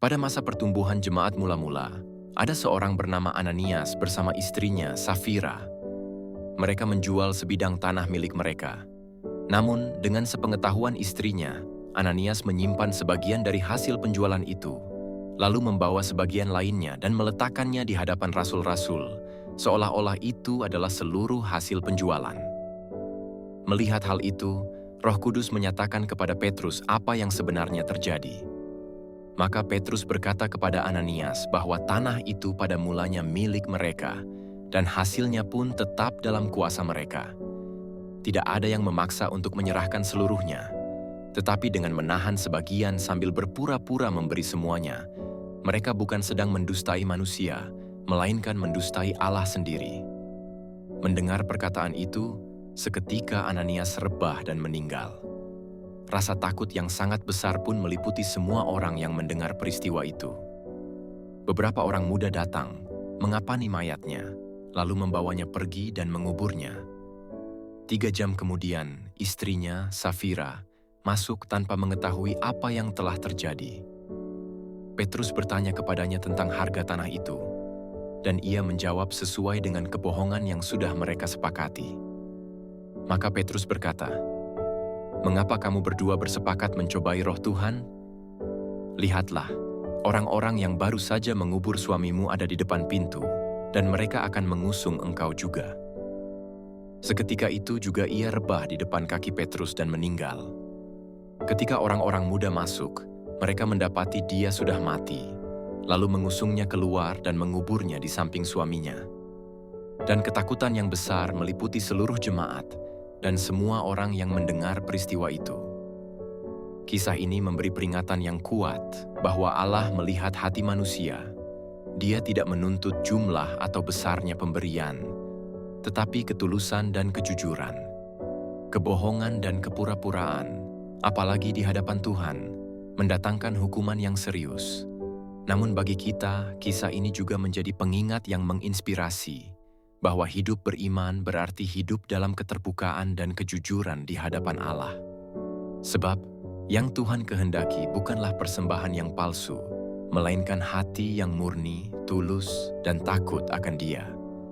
Pada masa pertumbuhan jemaat mula-mula, ada seorang bernama Ananias bersama istrinya Safira. Mereka menjual sebidang tanah milik mereka. Namun, dengan sepengetahuan istrinya, Ananias menyimpan sebagian dari hasil penjualan itu, lalu membawa sebagian lainnya dan meletakkannya di hadapan rasul-rasul, seolah-olah itu adalah seluruh hasil penjualan. Melihat hal itu, Roh Kudus menyatakan kepada Petrus apa yang sebenarnya terjadi. Maka Petrus berkata kepada Ananias bahwa tanah itu pada mulanya milik mereka, dan hasilnya pun tetap dalam kuasa mereka. Tidak ada yang memaksa untuk menyerahkan seluruhnya, tetapi dengan menahan sebagian sambil berpura-pura memberi semuanya, mereka bukan sedang mendustai manusia, melainkan mendustai Allah sendiri. Mendengar perkataan itu, seketika Ananias rebah dan meninggal. Rasa takut yang sangat besar pun meliputi semua orang yang mendengar peristiwa itu. Beberapa orang muda datang, mengapani mayatnya, lalu membawanya pergi dan menguburnya. 3 jam kemudian, istrinya, Safira, masuk tanpa mengetahui apa yang telah terjadi. Petrus bertanya kepadanya tentang harga tanah itu, dan ia menjawab sesuai dengan kebohongan yang sudah mereka sepakati. Maka Petrus berkata, "Mengapa kamu berdua bersepakat mencobai roh Tuhan? Lihatlah, orang-orang yang baru saja mengubur suamimu ada di depan pintu, dan mereka akan mengusung engkau juga." Seketika itu juga ia rebah di depan kaki Petrus dan meninggal. Ketika orang-orang muda masuk, mereka mendapati dia sudah mati, lalu mengusungnya keluar dan menguburnya di samping suaminya. Dan ketakutan yang besar meliputi seluruh jemaat dan semua orang yang mendengar peristiwa itu. Kisah ini memberi peringatan yang kuat bahwa Allah melihat hati manusia. Dia tidak menuntut jumlah atau besarnya pemberian, tetapi ketulusan dan kejujuran. Kebohongan dan kepura-puraan, apalagi di hadapan Tuhan, mendatangkan hukuman yang serius. Namun bagi kita, kisah ini juga menjadi pengingat yang menginspirasi bahwa hidup beriman berarti hidup dalam keterbukaan dan kejujuran di hadapan Allah. Sebab, yang Tuhan kehendaki bukanlah persembahan yang palsu, melainkan hati yang murni, tulus, dan takut akan Dia.